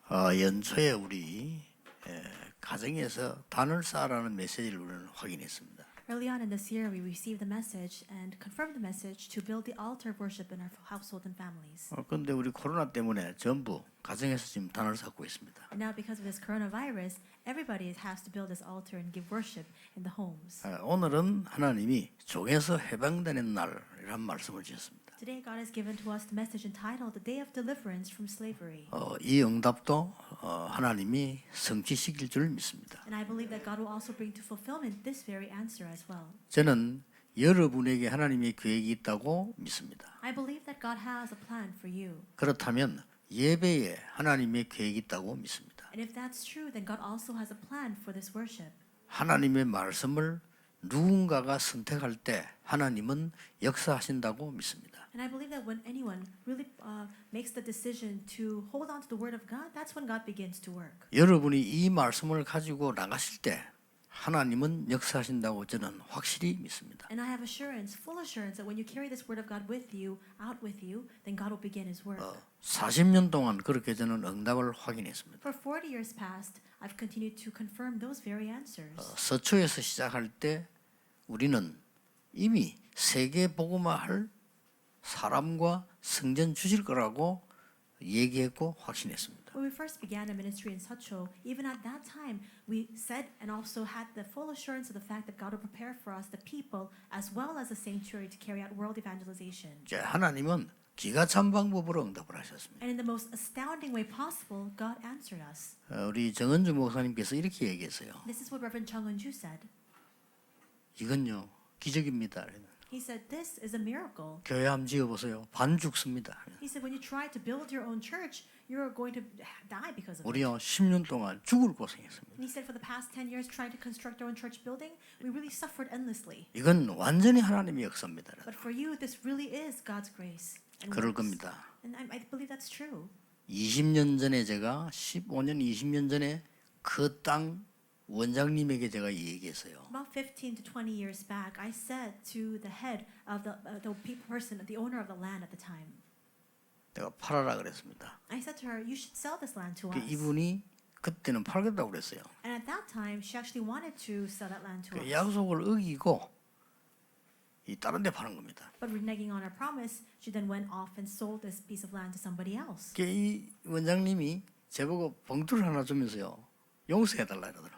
연초에 우리 가정에서 단을 쌓으라는 메시지를 우리는 확인했습니다. Early on in this year, we received the message and confirmed the message to build the altar of worship in our household and families. 그런데 우리 코로나 때문에 전부 가정에서 지금 단을 쌓고 있습니다. And now, because of this coronavirus, everybody has to build this altar and give worship in the homes. 오늘은 하나님이 종에서 해방되는 날이란 말씀을 주셨습니다. Today, God has given to us the message entitled "The Day of Deliverance from Slavery." 이 응답도 하나님이 성취시킬 줄 믿습니다. And I believe that God will also bring to fulfillment this very answer as well. 저는 여러분에게 하나님의 계획이 있다고 믿습니다. I believe that God has a plan for you. 그렇다면 예배에 하나님의 계획이 있다고 믿습니다. And if that's true, then God also has a plan for this worship. 하나님의 말씀을 누군가가 선택할 때 하나님은 역사하신다고 믿습니다. And I believe that when anyone really makes the decision to hold on to the word of God, that's when God begins to work. 여러분이 이 말씀을 가지고 나가실 때 하나님은 역사하신다고 저는 확실히 믿습니다. And I have assurance, full assurance, that when you carry this word of God with you, out with you, then God will begin His work. 40년 동안 그렇게 저는 응답을 확인했습니다. For 40 years past, I've continued to confirm those very answers. 서초에서 시작할 때 우리는 이미 세계 복음화할 사람과 성전 주실 거라고 얘기했고 확신했습니다. When we first began a ministry in Seocho, even at that time, we said and also had the full assurance of the fact that God will prepare for us the people as well as the sanctuary to carry out world evangelization. 이제 하나님은 기가 찬 방법으로 응답을 하셨습니다. And in the most astounding way possible, God answered us. 우리 정은주 목사님께서 이렇게 얘기했어요. This is what Reverend Chung Eun-ju said. 이건요 기적입니다. He said, "This is a miracle." 교회 한번 지어보세요. 반 죽습니다. He said, "When you try to build your own church, you're going to die because of it." 우리요 10년 동안 죽을 고생했습니다. And he said, "For the past 10 years, trying to construct our own church building, we really suffered endlessly. 이건 완전히 하나님의 역사입니다. But for you, this really is God's grace." And 그럴 works. 겁니다. And I believe that's true. 20년 전에 제가 15년 20년 전에 그 땅 원장님에게 제가 얘기했어요. About 15 to 20 years back, I said to the head of the person, the owner of the land at the time, 내가 팔아라 그랬습니다. I said to her, "You should sell this land to us." 이분이 그때는 팔겠다고 그랬어요. And at that time, she actually wanted to sell that land to 그 us. 약속을 어기고 이 다른 데 파는 겁니다. But reneging on her promise, she then went off and sold this piece of land to somebody else. 이 원장님이 제보고 봉투를 하나 주면서요. 용서해달라 이러더라고요.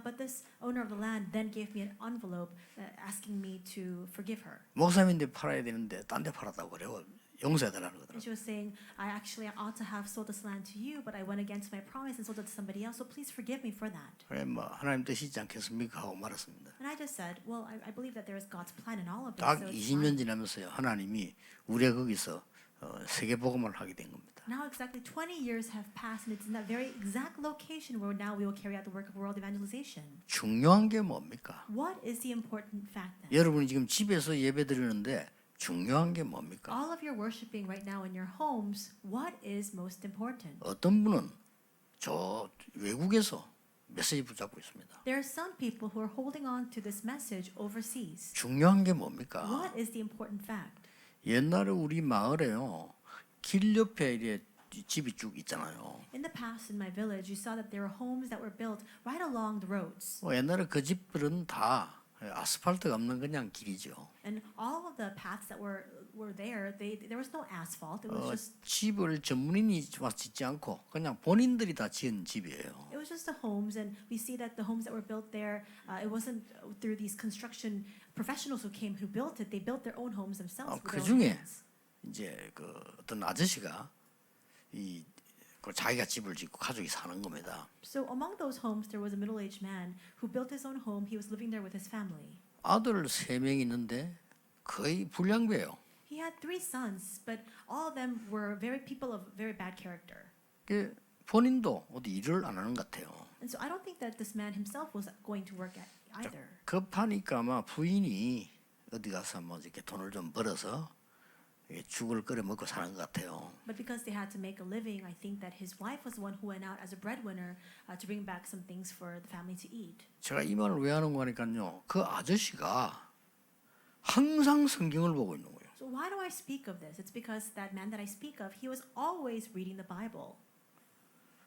But this owner of the land then gave me an envelope asking me to forgive her. 목사님인데 팔아야 되는데 딴 데 팔았다고 그래요. 용서해달라는 거더라고요. And she was saying, "I actually ought to have sold this land to you, but I went against my promise and sold it to somebody else. So please forgive me for that." 그래 뭐 하나님 뜻이지 않겠습니까 하고 말았습니다. And I just said, "Well, I believe that there is God's plan in all of this." 딱 So it's 20년 fine. 지나면서요. 하나님이 우리가 거기서 세계 복음을 하게 된 겁니다. Now exactly 20 years have passed, and it's in that very exact location where now we will carry out the work of world evangelization. 중요한 게 뭡니까? What is the important fact then? 여러분이 지금 집에서 예배 드리는데 중요한 게 뭡니까? All of your worshiping right now in your homes, what is most important? 어떤 분은 저 외국에서 메시지 붙잡고 있습니다. There are some people who are holding on to this message overseas. 중요한 게 뭡니까? What is the important fact? 옛날에 우리 마을에요. 길 옆에 이래 집이 쭉 있잖아요. In the past, in my village, you saw that there were homes that were built right along the roads. 옛날에 그 집들은 다 아스팔트가 없는 그냥 길이죠. And all of the paths that were there, there was no asphalt. It was just 집을 전문인이 와서 짓지 않고 그냥 본인들이 다 지은 집이에요. it was just the homes, and we see that the homes that were built there, it wasn't through these construction professionals who came who built it. They built their own homes themselves with 그 their own 중에 hands. 이제 그 어떤 아저씨가 그 자기가 집을 짓고 가족이 사는 겁니다. So among those homes, there was a middle-aged man who built his own home. He was living there with his family. 아들 3명 있는데 거의 불량배예요. He had 3 sons, but all of them were people of very bad character. 본인도 어디 일을 안 하는 것 같아요. And so I don't think that this man himself was going to work either. 급하니까 아마 부인이 어디 가서 뭐 이렇게 돈을 좀 벌어서 죽을 끓여 먹고 사는 것 같아요. But because they had to make a living, I think that his wife was the one who went out as a breadwinner to bring back some things for the family to eat. 제가 이 말을 왜 하는 거니까요. 그 아저씨가 항상 성경을 보고 있는 거예요. So why do I speak of this? It's because that man that I speak of, he was always reading the Bible.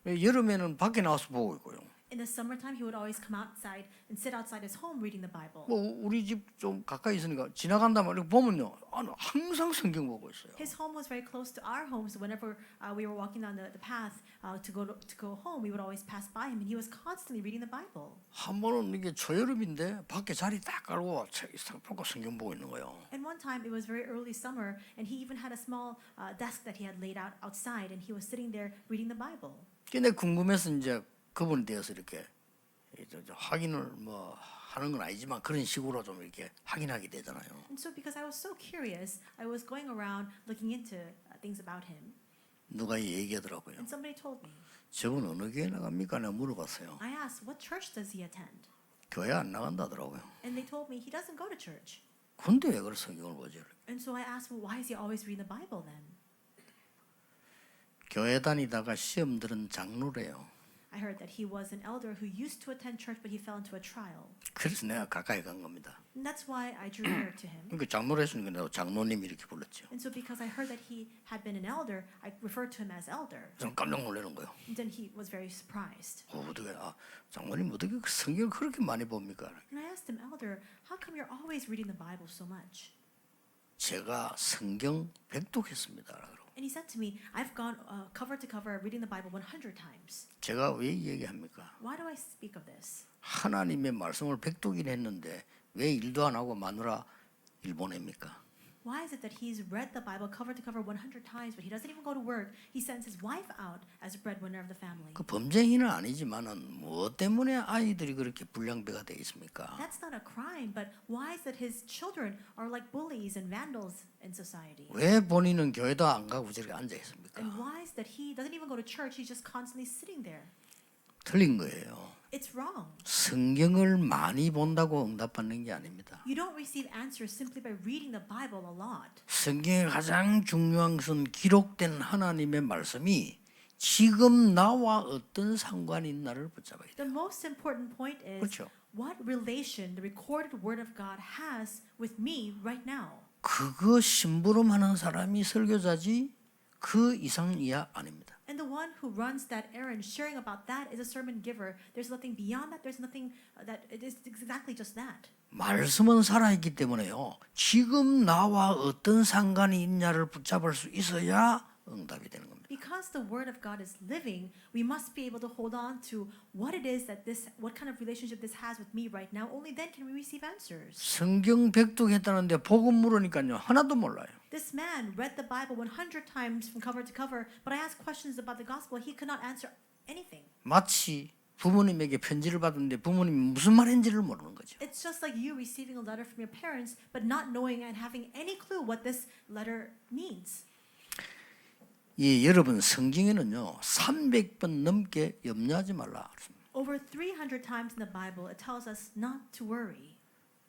여름에는 밖에 나와서 보고 있고요. In the summertime, he would always come outside and sit outside his home reading the Bible. 뭐 우리 집 좀 가까이 있으니까 지나간다 말이야 보면요, 항상 성경 보고 있어요. His home was very close to our home, so whenever we were walking down the path to go home, we would always pass by him, and he was constantly reading the Bible. 한 번은 이게 초여름인데 밖에 자리 딱 깔고 보고 성경 보고 있는 거예요. And one time, it was very early summer, and he even had a small desk that he had laid out outside, and he was sitting there reading the Bible. 근데 궁금해서 이제 그분에 대해서 이렇게 확인을 뭐 하는 건 아니지만 그런 식으로 좀 이렇게 확인하게 되잖아요. And so, because I was so curious, I was going around looking into things about him. 누가 얘기하더라고요. And somebody told me. 저분 어느 교회 나갑니까? 내가 물어봤어요. I asked, what church does he attend? 교회 안 나간다더라고요. And they told me he doesn't go to church. 근데 왜 그래 성경을 보지? And so I asked, well, why is he always reading the Bible then? 교회 다니다가 시험 들은 장로래요. I heard that he was an elder who used to attend church, but he fell into a trial. 그래서 내가 가까이 간 겁니다. And that's why I drew near to him. 그러니까 장로를 했으니까 내가 장로님 이렇게 불렀죠. And so because I heard that he had been an elder, I referred to him as elder. 좀 깜짝 놀라는 거예요. And then he was very surprised. 어떻게 장로님 어떻게 성경을 그렇게 많이 봅니까? And I asked him, elder, how come you're always reading the Bible so much? 제가 성경 백독했습니다. And he said to me, I've gone cover to cover reading the Bible 100 times. 제가 왜 얘기합니까? Why do I speak of this? 하나님의 말씀을 백독이나 했는데 왜 일도 안 하고 마누라 일 보냅니까? Why is it that he's read the Bible cover to cover 100 times, but he doesn't even go to work? He sends his wife out as a breadwinner of the family. 그 범죄인은 아니지만은 뭐 때문에 아이들이 그렇게 불량배가 돼 있습니까? That's not a crime, but why is that his children are like bullies and vandals in society? 왜 본인은 교회도 안 가고 저렇게 앉아 있습니까? And why is that he doesn't even go to church? He's just constantly sitting there. 틀린 거예요. It's wrong. 성경을 많이 본다고 응답받는 게 아닙니다. You don't receive answers simply by reading the Bible a lot. 성경의 가장 중요한 것은 기록된 하나님의 말씀이 지금 나와 어떤 상관이 있나를 붙잡아야 돼요. The most important point is 그렇죠. what relation the recorded word of God has with me right now. 그거 심부름하는 사람이 설교자지 그 이상 이하 아닙니다. And the one who runs that errand, sharing about that, is a sermon giver. There's nothing beyond that. There's nothing that it is exactly just that. 말씀은 살아있기 때문에요. 지금 나와 어떤 상관이 있냐를 붙잡을 수 있어야 응답이 되는 겁니다. Because the word of God is living, we must be able to hold on to what it is that what kind of relationship this has with me right now. Only then can we receive answers. 성경 백독했다는데 복음 물으니까요 하나도 몰라요. This man read the Bible 100 times from cover to cover, but I asked questions about the gospel. He could not answer anything. 마치 부모님에게 편지를 받았는데 부모님이 무슨 말인지를 모르는 거죠. It's just like you receiving a letter from your parents, but not knowing and having any clue what this letter means. 예, 여러분 성경에는요 300번 넘게 염려하지 말라. Over 300 times in the Bible, it tells us not to worry.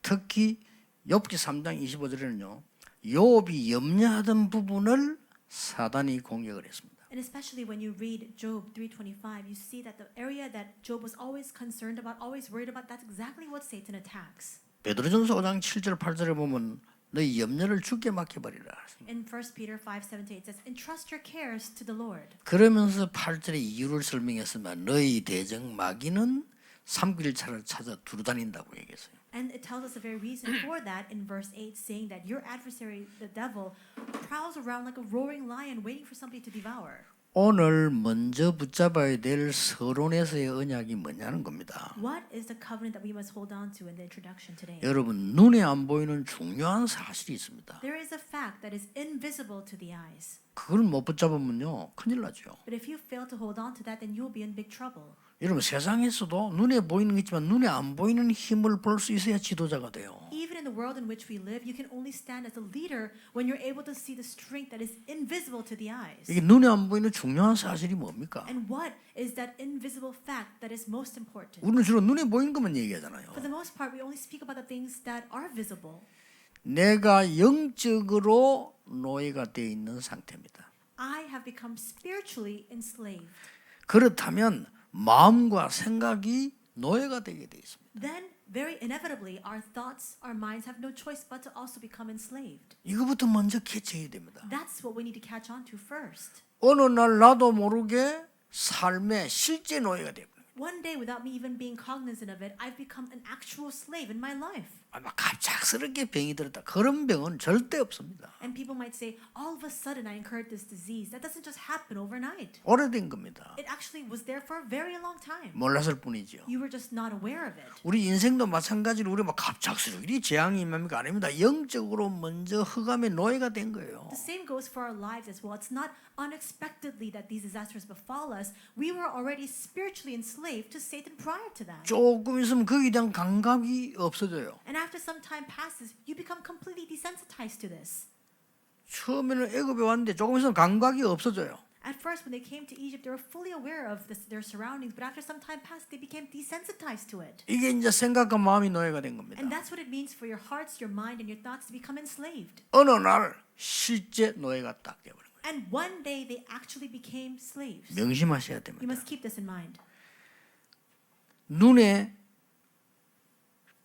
특히 욥기 3장 25절에는요 욥이 염려하던 부분을 사단이 공격을 했습니다. And especially when you read Job 3:25, you see that the area that Job was always concerned about, always worried about, that's exactly what Satan attacks. 베드로전서 5장 7절 8절에 보면 너희 염려를 주께 맡겨버리라. In 1 Peter 5:7-8 it says, entrust your cares to the Lord. 그러면서 8절에 이유를 설명했으면 너희 대적 마귀는 삼킬 차를 찾아 두루다닌다고 얘기했어요. And it tells us the very reason for that in verse 8, saying that your adversary, the devil, prowls around like a roaring lion waiting for somebody to devour. 오늘 먼저 붙잡아야 될 서론에서의 언약이 뭐냐는 겁니다. What is the covenant that we must hold on to in the introduction today? 여러분 눈에 안 보이는 중요한 사실이 있습니다. There is a fact that is invisible to the eyes. 그걸 못 붙잡으면요 큰일 나죠. But if you fail to hold on to that, then you'll be in big trouble. 여러분 세상에서도 눈에 보이는 게 있지만 눈에 안 보이는 힘을 볼 수 있어야 지도자가 돼요. Even in the world in which we live, you can only stand as a leader when you're able to see the strength that is invisible to the eyes. 이게 눈에 안 보이는 중요한 사실이 뭡니까? And what is that invisible fact that is most important? 우리는 주로 눈에 보이는 것만 얘기하잖아요. For the most part, we only speak about the things that are visible. 내가 영적으로 노예가 되어 있는 상태입니다. I have become spiritually enslaved. 그렇다면 마음과 생각이 노예가 되게 돼 있습니다. Then, very inevitably, our thoughts, our minds have no choice but to also become enslaved. 이거부터 먼저 캐치해야 됩니다. That's what we need to catch on to first. 어느 날 나도 모르게 삶의 실제 노예가 되고 One day, without me even being cognizant of it, I've become an actual slave in my life. 아마 갑작스럽게 병이 들었다. 그런 병은 절대 없습니다. And people might say, all of a sudden I incurred this disease. That doesn't just happen overnight. 오래된 겁니다. It actually was there for a very long time. 몰랐을 뿐이죠. You were just not aware of it. 우리 인생도 마찬가지로 우리 막 갑작스럽게 재앙이 임합니까? 아닙니다. 영적으로 먼저 흑암의 노예가 된 거예요. The same goes for our lives as well. It's not unexpectedly that these disasters befall us. We were already spiritually enslaved to Satan prior to that. 조금 있으면 거기에 대한 감각이 없어져요. And after some time passes, you become completely desensitized to this. 처음에는 애굽에 왔는데 조금 있으면 감각이 없어져요. At first, when they came to Egypt, they were fully aware of their surroundings, but after some time passed, they became desensitized to it. 이게 이제 생각과 마음이 노예가 된 겁니다. And that's what it means for your hearts, your mind, and your thoughts to become enslaved. 어느 날 실제 노예가 딱 되어버린 거예요. And one day, they actually became slaves. 명심하셔야 You 됩니다. must keep this in mind. 눈에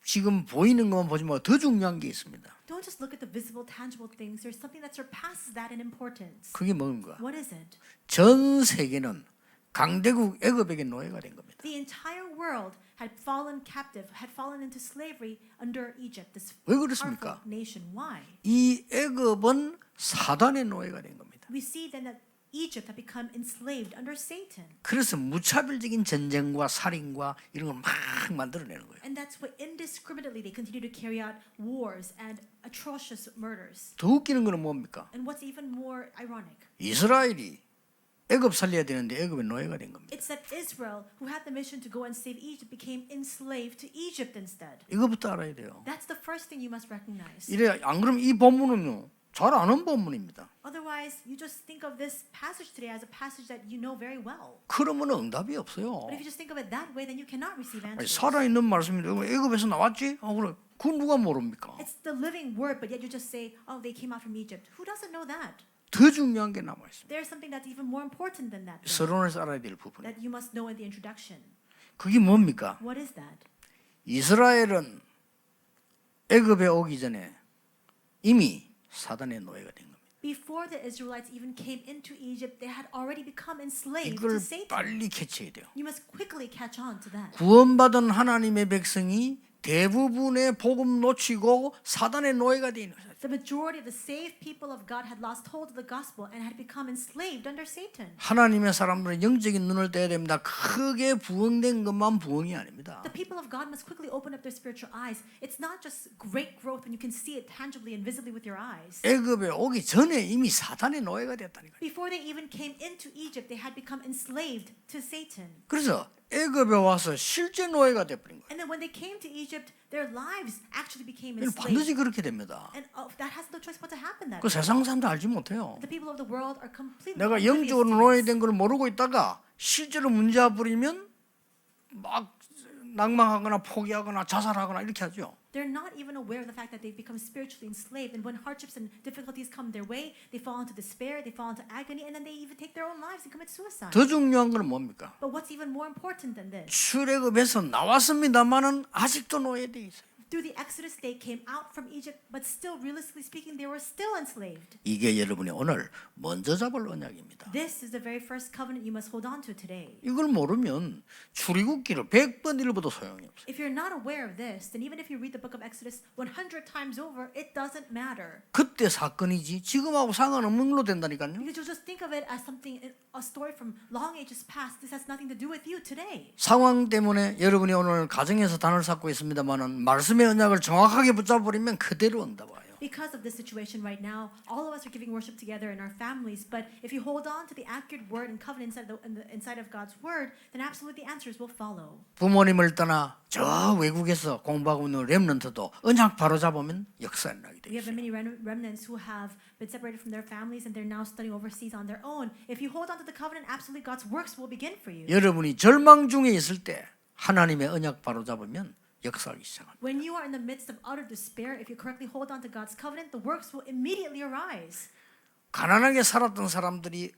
지금 보이는 것만 보지 말고 더 중요한 게 있습니다. Don't just look at the visible, tangible things. There's something that surpasses that in importance. 그게 뭔가? What is it? 전 세계는 강대국 애굽에게 노예가 된 겁니다. The entire world had fallen captive, had fallen into slavery under Egypt, this 왜 powerful 그렇습니까? nation. Why? 이 애굽은 사단의 노예가 된 겁니다. We see then that Egypt had become enslaved under Satan. 그래서 무차별적인 전쟁과 살인과 이런 걸 막 만들어내는 거예요. And that's why indiscriminately they continue to carry out wars and atrocious murders. 더 웃기는 거는 뭡니까? And what's even more ironic, 이스라엘이 애굽 살려야 되는데 애굽의 노예가 된 겁니다. it's that Israel, who had the mission to go and save Egypt, became enslaved to Egypt instead. 이거부터 알아야 돼요. That's the first thing you must recognize. 이래 안 그러면 이 본문은요 잘 아는 본문입니다. Otherwise, you just think of this passage today as a passage that you know very well. 그러면 응답이 없어요. But if you just think of it that way, then you cannot receive 아니, answers. 살아있는 말씀인데 애굽에서 나왔지? 그래. 그건 누가 모릅니까? It's the living word, but yet you just say, oh, they came out from Egypt. Who doesn't know that? 더 중요한 게 남아 있습니다. There's something that's even more important than that, though, 서론에서 알아야 될 부분. that you must know in the introduction. 그게 뭡니까? What is that? 이스라엘은 애굽에 오기 전에 이미 사단의 노예가 된 겁니다. Before the Israelites even came into Egypt, they had already become enslaved 이걸 to Satan. 빨리 캐치해야 돼요. You must quickly catch on to that. 구원받은 하나님의 백성이 대부분의 복음 놓치고 사단의 노예가 되는 거예요. The majority of the saved people of God had lost hold of the gospel and had become enslaved under Satan. 하나님의 사람들은 영적인 눈을 떼야 됩니다. 크게 부흥된 것만 부흥이 아닙니다. The people of God must quickly open up their spiritual eyes. It's not just great growth when you can see it tangibly and visibly with your eyes. 애굽에 오기 전에 이미 사단의 노예가 됐다니까요. Before they even came into Egypt, they had become enslaved to Satan. 그래서 애굽에 와서 실제 노예가 돼버린 거예요. And then when they came to Egypt, their lives actually became 이건 반드시 enslaved. 그렇게 됩니다. And that has no choice but to happen that 그 way. 세상 사람들 알지 못해요. The people of the world are completely 내가 oblivious 영적으로 to this. 노예된 걸 모르고 있다가 실제로 문제가 부리면 막 낭망하거나 포기하거나 자살하거나 이렇게 하죠. They're not even aware of the fact that they've become spiritually enslaved. And when hardships and difficulties come their way, they fall into despair, they fall into agony, and then they even take their own lives and commit suicide. 더 중요한 건 뭡니까? But what's even more important than this? 출애굽에서 나왔습니다만은 아직도 노예돼 있어요. Through the Exodus, they came out from Egypt, but still, realistically speaking, they were still enslaved. 이게 여러분이 오늘 먼저 잡을 언약입니다. This is the very first covenant you must hold on to today. 이걸 모르면 출애굽기를 100번 읽어도 소용이 없어요. If you're not aware of this, then even if you read the book of Exodus 100 times over, it doesn't matter. 그때 사건이지 지금하고 상관없는 걸로 된다니까요. Because you'll just think of it as something, a story from long ages past. This has nothing to do with you today. 상황 때문에 여러분이 오늘 가정에서 단을 쌓고 있습니다만은 말씀의 언약을 정확하게 붙잡아버리면 그대로 응답와요. Because of this situation right now, all of us are giving worship together in our families. But if you hold on to the accurate word and covenant inside of God's word, then absolutely the answers will follow. 부모님을 떠나 저 외국에서 공부하고 있는 렘넌트도 언약 바로 잡으면 역사 일어나게 돼 We have 있어요. many remnants who have been separated from their families and they're now studying overseas on their own. If you hold on to the covenant, absolutely God's works will begin for you. 여러분이 절망 중에 있을 때 하나님의 언약 바로 잡으면 역사하기 시작합니다. When you are in the midst of utter despair, if you correctly hold on to God's covenant, the works will immediately arise. 가난하게 살았던 사람들이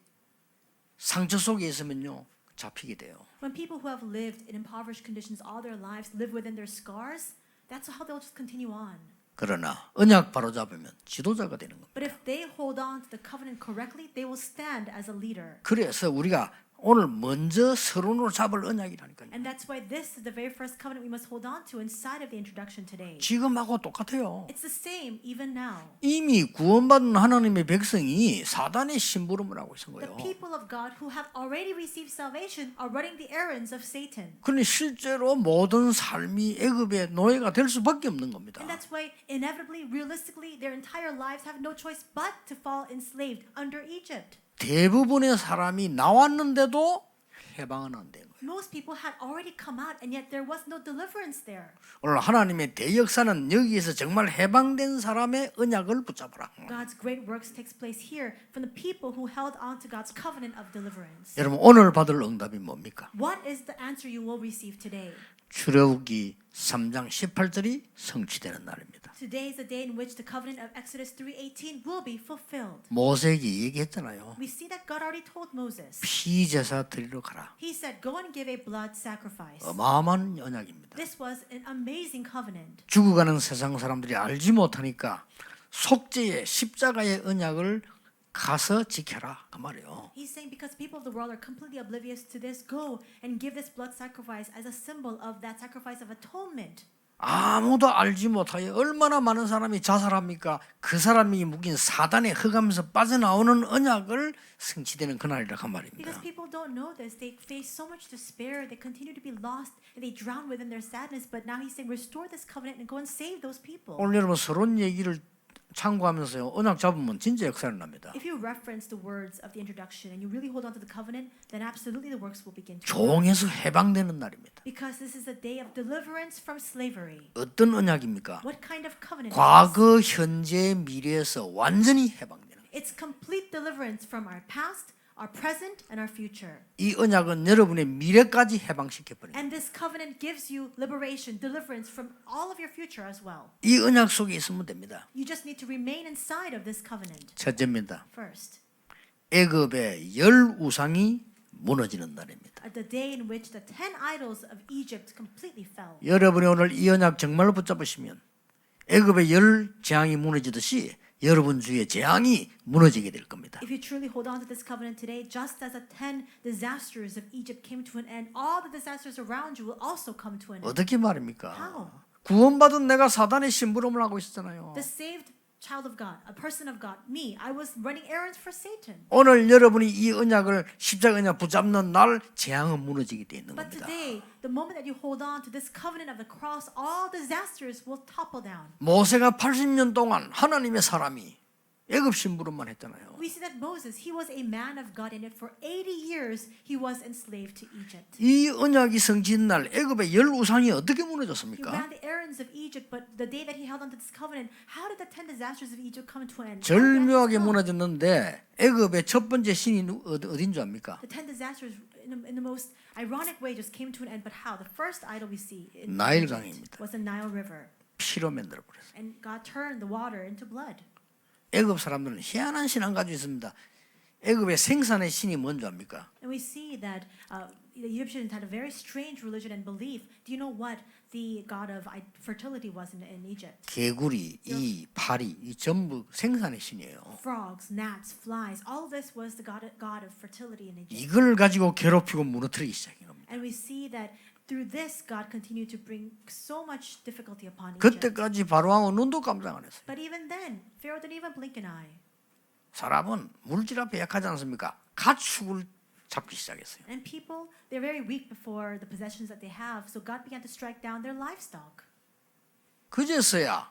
상처 속에 있으면요 잡히게 돼요. When people who have lived in impoverished conditions all their lives live within their scars, that's how they'll just continue on. 그러나 언약 바로 잡으면 지도자가 되는 겁니다. But if they hold on to the covenant correctly, they will stand as a leader. 그래서 우리가 오늘 먼저 서론으로 잡을 언약이라니까요. And that's why this is the very first covenant we must hold on to inside of the introduction today. 지금하고 똑같아요. It's the same even now. 이미 구원받은 하나님의 백성이 사단의 심부름을 하고 있는 The 거예요. people of God who have already received salvation are running the errands of Satan. 그러니 실제로 모든 삶이 애굽의 노예가 될 수밖에 없는 겁니다. And that's why inevitably, realistically, their entire lives have no choice but to fall enslaved under Egypt. 대부분의 사람이 나왔는데도 해방은 안 된 거예요. Most people had already come out and yet there was no deliverance there. 오늘 하나님의 대역사는 여기에서 정말 해방된 사람의 언약을 붙잡으라. God's great works takes place here from the people who held on to God's covenant of deliverance. 여러분 오늘 받을 응답이 뭡니까? What is the answer you will receive today? 출애굽기 3장 18절이 성취되는 날입니다. Today is the day in which the covenant of Exodus 3:18 will be fulfilled. 모세에게 얘기했잖아요. We see that God already told Moses. 피제사 드리러 가라. He said, "Go and give a blood sacrifice." 어마어마한 언약입니다. This was an amazing covenant. 죽어가는 세상 사람들이 알지 못하니까 속죄의 십자가의 언약을 가서 지켜라 그 말이에요. He's saying because people of the world are completely oblivious to this, go and give this blood sacrifice as a symbol of that sacrifice of atonement. 아무도 알지 못하여 얼마나 많은 사람이 자살합니까? 그 사람이 묶인 사단의 흑암에서 빠져나오는 언약을 성취되는 그날이라 그 말입니다. Because people don't know this, they face so much despair, they continue to be lost, and they drown within their sadness. But now he's saying, restore this covenant and go and save those people. 오늘 여러분 서론 얘기를 참고하면서요 언약 잡으면 진짜 역사를 납니다. If you reference the words of the introduction and you really hold on to the covenant, then absolutely the works will begin to work. 종에서 해방되는 날입니다. Because this is a day of deliverance from slavery. 어떤 언약입니까? What kind of covenant? 과거, 현재, 미래에서 완전히 해방되는 거예요. It's complete deliverance from our past, our present, and our future. 이 언약은 여러분의 미래까지 해방시켜 버립니다. And this covenant gives you liberation, deliverance from all of your future as well. 이 언약 속에 있으면 됩니다. You just need to remain inside of this covenant. 첫째입니다. First, 애굽의 열 우상이 무너지는 날입니다. at the day in which the 10 idols of Egypt completely fell. 여러분이 오늘 이 언약 정말로 붙잡으시면 애굽의 열 재앙이 무너지듯이 여러분 주위의 재앙이 무너지게 될 겁니다. If you truly hold on to this covenant today, just as the 10 disasters of Egypt came to an end, all the disasters around you will also come to an end. 어떻게 말입니까? How? 구원받은 내가 사단의 심부름을 하고 있었잖아요. The saved child of God, a person of God, me, I was running errands for Satan. 오늘 여러분이 이 언약을 십자가 언약 붙잡는 날 재앙은 무너지게 돼 있는 But 겁니다. today, the moment that you hold on to this covenant of the cross, all disasters will topple down. 모세가 80년 동안 하나님의 사람이 애굽 심부름만 했잖아요. We see that Moses, he was a man of God, and yet for 80 years he was enslaved to Egypt. 이 언약이 성취된 날 애굽의 열 우상이 어떻게 He 무너졌습니까? ran the errands of Egypt, but the day that he held on to this covenant, how did the 10 disasters of Egypt come to an end? 절묘하게 무너졌는데 애굽의 첫 번째 신이 어딘 줄 압니까? The 10 disasters in the most ironic way just came to an end, but how? The first idol we see in 나일강입니다. Egypt was the Nile River, 피로 만들어 버렸어요. and God turned the water into blood. 애굽 사람들은 희한한 신앙 가지고 있습니다. 애굽의 생산의 신이 뭔지 압니까? And we see that the Egyptians had a very strange religion and belief. Do you know what the god of fertility was in Egypt? 개구리, 이 파리, 이 전부 생산의 신이에요. Frogs, gnats, flies. All of this was the god of fertility in Egypt. 이걸 가지고 괴롭히고 무너뜨리기 시작한 겁니다. And we see that through this, God continued to bring so much difficulty upon Egypt. 그때까지 바로왕은 눈도 깜짝 안 했어요. But even then, Pharaoh didn't even blink an eye. 사람은 물질 앞에 약하지 않습니까? 가축을 잡기 시작했어요. And people, they're very weak before the possessions that they have. So God began to strike down their livestock. 그제서야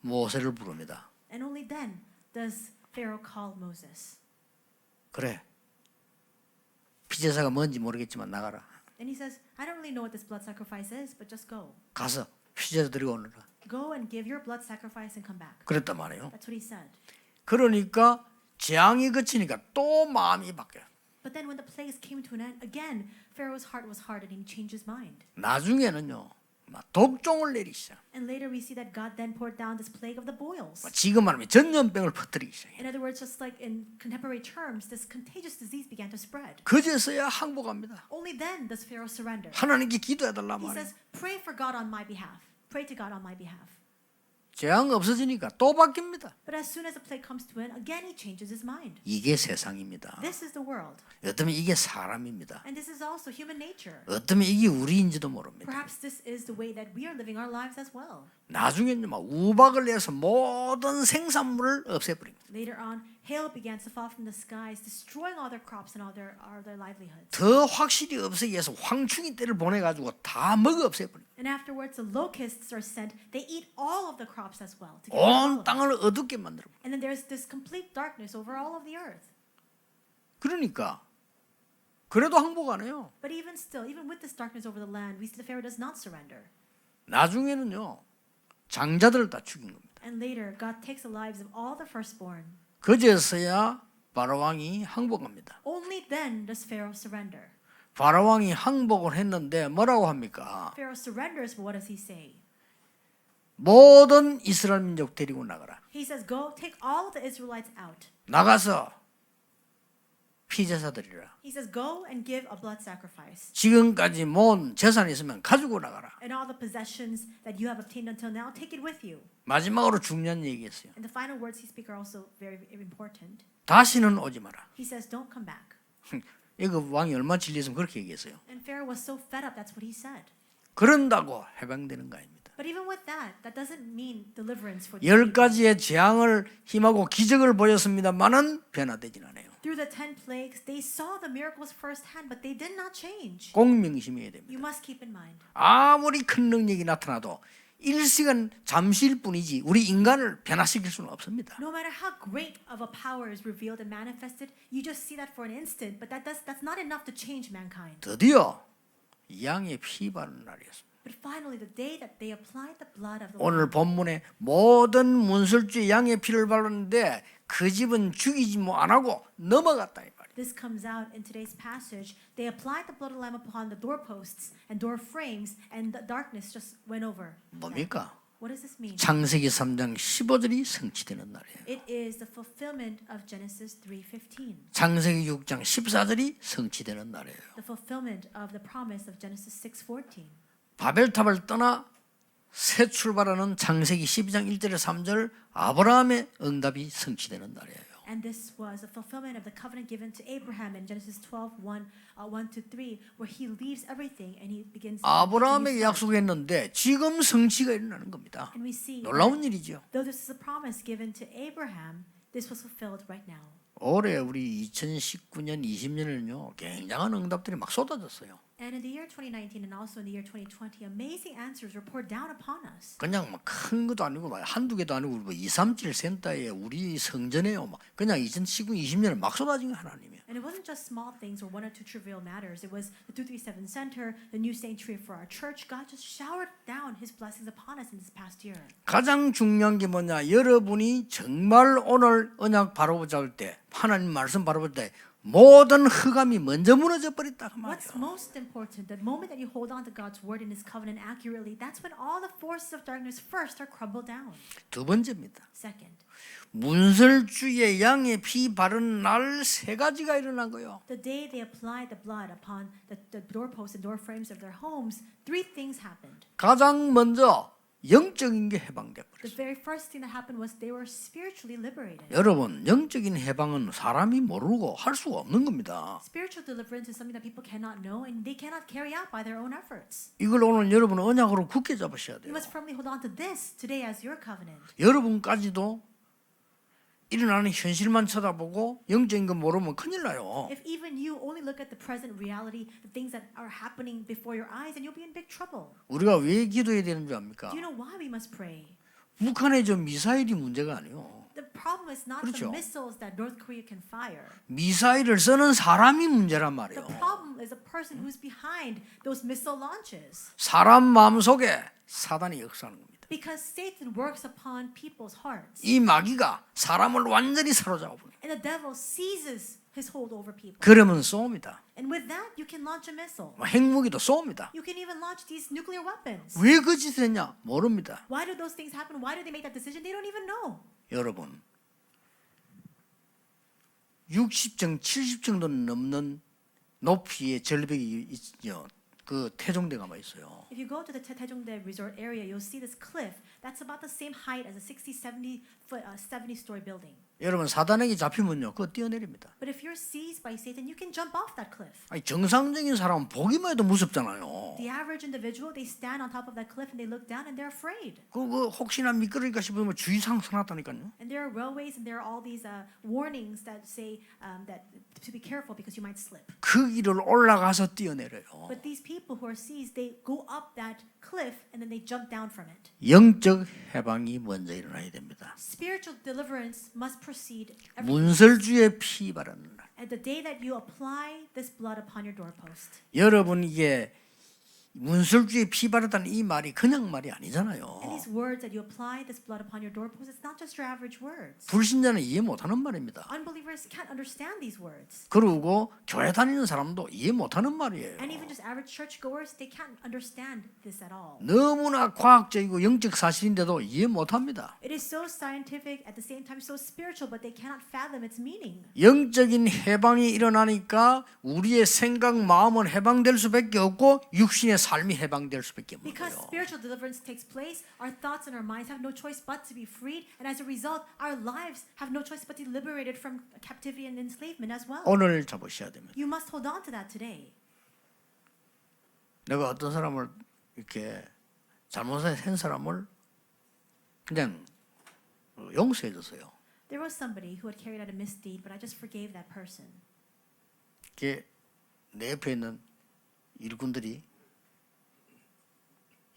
모세를 부릅니다. And only then does Pharaoh call Moses. 그래. 피제사가 뭔지 모르겠지만 나가라. And he says, I don't really know what this blood sacrifice is, but just go. 가서 피제사 드리고 오너라. Go and give your blood sacrifice and come back. 그랬단 말이에요. That's what he said. 그러니까 재앙이 그치니까 또 마음이 바뀌어요. But then when the plagues came to an end, again, Pharaoh's heart was hardened and he changed his mind. 나중에는요. 막 독종을 내리기 시작. And later we see that God then poured down this plague of the boils. 지금 말하면 전염병을 퍼뜨리기 시작해요. In other words, just like in contemporary terms, this contagious disease began to spread. 그제서야 항복합니다. Only then does Pharaoh surrender. 하나님께 기도해달라 He 말이에요. says, pray for God on my behalf. Pray to God on my behalf. 재앙 없어지니까 또 바뀝니다. But as soon as a plague comes to an end, again he changes his mind. 이게 세상입니다. This is the world. 어쩌면 이게 사람입니다. And this is also human nature. 어쩌면 이게 우리인지도 모릅니다. Perhaps this is the way that we are living our lives as well. 나중에는 막 우박을 내서 모든 생산물을 없애버립니다. Later on, hail began to fall from the skies, destroying all their crops and all their livelihoods. 더 확실히 없애기 위해서 황충이 떼를 보내가지고 다 먹어 없애버립니다. And afterwards, the locusts are sent. They eat all of the crops as well. To get rid of all 온 of them. 땅을 어둡게 만들어버립니다. And then there's this complete darkness over all of the earth. 그러니까 그래도 항복 안 해요. But even still, even with this darkness over the land, we see the Pharaoh does not surrender. 나중에는요 장자들을 다 죽인 겁니다. And later, God takes the lives of all the firstborn. 그제서야 바로 왕이 항복합니다. Only then does Pharaoh surrender. 바로 왕이 항복을 했는데 뭐라고 합니까? Pharaoh surrenders, but what does he say? 모든 이스라엘 민족 데리고 나가라. He says, "Go, take all of the Israelites out." 나가서 피제사 드리라. He says, "Go and give a blood sacrifice." 지금까지 모은 재산이 있으면 가지고 나가라. And all the possessions that you have obtained until now, take it with you. 마지막으로 중요한 얘기했어요. And the final words he speaks are also very important. 다시는 오지 마라. He says, "Don't come back." 이거 왕이 얼마나 질렸으면 그렇게 얘기했어요. And Pharaoh was so fed up, that's what he said. 그런다고 해방되는 거 아닙니다. But even with that, that doesn't mean deliverance for the 열 people. 가지의 재앙을 힘하고 기적을 보였습니다만은 변화되진 않아요. Through the 10 plagues, they saw the miracles firsthand, but they did not change. 꼭 명심해야 됩니다. You must keep in mind. 아무리 큰 능력이 나타나도 일시간 잠시일 뿐이지 우리 인간을 변화시킬 수는 없습니다. No matter how great of a power is revealed and manifested, you just see that for an instant, but that's not enough to change mankind. 드디어 양의 피 바르는 날이었습니다. But finally, the day that they applied the blood of the 오늘 Lamb, 본문에 모든 문설주에 양의 피를 바르는데 그 집은 죽이지 뭐 안 하고 넘어갔다 이 말이에요. this comes out in today's passage. They applied the blood of the Lamb upon the doorposts and door frames, and the darkness just went over. 뭡니까? What does this mean? 창세기 3장 15절이 성취되는 날이에요. It is the fulfillment of Genesis 3:15. 창세기 6장 14절이 성취되는 날이에요. The fulfillment of the promise of Genesis 6:14. 바벨탑을 떠나 새 출발하는 창세기 12장 1절에 3절 아브라함의 응답이 성취되는 날이에요. And this was a fulfillment of the covenant given to Abraham in Genesis 12:1 to 3, where he leaves everything and he begins. 아브라함에게 약속했는데 지금 성취가 일어나는 겁니다. And we see 놀라운 일이죠. though this is a promise given to Abraham, this was fulfilled right now. 올해 우리 2019년 20년에는요 굉장한 응답들이 막 쏟아졌어요. And in the year 2019 and also in the year 2020, amazing answers were poured down upon us. 그냥 막 큰 것도 아니고 막 한두 개도 아니고 뭐 2, 3질 센터에 우리 성전에요 막 그냥 2019, 20년을 막 쏟아진 거 하나님이에요. And it wasn't just small things or one or two trivial matters. It was the 237 Center, the new sanctuary for our church. God just showered down His blessings upon us in this past year. 가장 중요한 게 뭐냐? 여러분이 정말 오늘 언약 바로잡을 때 하나님 말씀 바로잡을 때 모든 흑암이 먼저 무너져 버렸다 그 What's 말이에요. most important, the moment that you hold on to God's word and His covenant accurately, that's when all the forces of darkness first are crumbled down. 두 번째입니다. Second, 문설주의 양의 피 바른 날 세 가지가 일어난 거요. the day they applied the blood upon the doorposts and door frames of their homes, three things happened. 가장 먼저 영적인 게 해방돼 The 버렸어요. very first thing that happened was they were spiritually liberated. 여러분, 영적인 해방은 사람이 모르고 할 수가 없는 겁니다. Spiritual deliverance is something that people cannot know and they cannot carry out by their own efforts. 이걸 오늘 여러분은 언약으로 굳게 잡으셔야 돼요. You must firmly hold on to this today as your covenant. 여러분까지도 일어나는 현실만 쳐다보고 영적인 거 모르면 큰일 나요. If even you only look at the present reality, the things that are happening before your eyes, then you'll be in big trouble. 우리가 왜 기도해야 되는 줄 압니까? Do you know why we must pray? 북한의 저 미사일이 문제가 아니에요. The problem is not 그렇죠. the missiles that North Korea can fire. 미사일을 쓰는 사람이 문제란 The 말이에요. problem is the person who's behind those missile launches. 사람 마음속에 사단이 역사하는 겁니다. Because Satan works upon people's hearts. 이 마귀가 사람을 완전히 사로잡아버려요. And the devil seizes his hold over people. 그러면 쏩니다. And with that, you can launch a missile. 핵무기도 쏩니다. You can even launch these nuclear weapons. 왜 그 짓을 했냐? 모릅니다. Why do those things happen? Why do they make that decision? They don't even know. 여러분 60층, 70층도 넘는 높이의 절벽이 있죠. 그 태종대 가만 있어요. If you go to the Taejongdae Resort area, you'll see this cliff that's about the same height as a 70-story building. 여러분 사단에게 잡히면요, 그거 뛰어내립니다. But if you're seized by Satan, you can jump off that cliff. 아니, 정상적인 사람은 보기만 해도 무섭잖아요. The average individual, they stand on top of that cliff and they look down and they're afraid. 그 혹시나 미끄러질까 싶으면 주의사항 써놨다니까요. And there are railways and there are all these warnings that say that to be careful because you might slip. 그 길을 올라가서 뛰어내려요. But these people who are seized, they go up that cliff and then they jump down from it. 영적 해방이 먼저 일어나야 됩니다. Spiritual deliverance must proceed 문설주의 피 바르는 날. at the day that you apply this blood upon your doorpost. 여러분 이게 문설주의 피 바르다는 이 말이 그냥 말이 아니잖아요. And these words that you apply this blood upon your doorpost, it's not just your average words. 불신자는 이해 못하는 말입니다. Unbelievers can't understand these words. 그리고 교회 다니는 사람도 이해 못하는 말이에요. And even just average churchgoers, they can't understand this at all. 너무나 과학적이고 영적 사실인데도 이해 못합니다. It is so scientific, at the same time so spiritual, but they cannot fathom its meaning. 영적인 해방이 일어나니까 우리의 생각, 마음은 해방될 수밖에 없고 육신의 삶이 해방될 수밖에 없는 Because 거예요. spiritual deliverance takes place, our thoughts and our minds have no choice but to be freed, and as a result, our lives have no choice but to be liberated from captivity and enslavement as well. 오늘 잡으셔야 됩니다. You must hold on to that today. 내가 어떤 사람을 이렇게 잘못한 사람을 그냥 용서해 줬어요. There was somebody who had carried out a misdeed, but I just forgave that person. 이게 내 옆에 있는 일꾼들이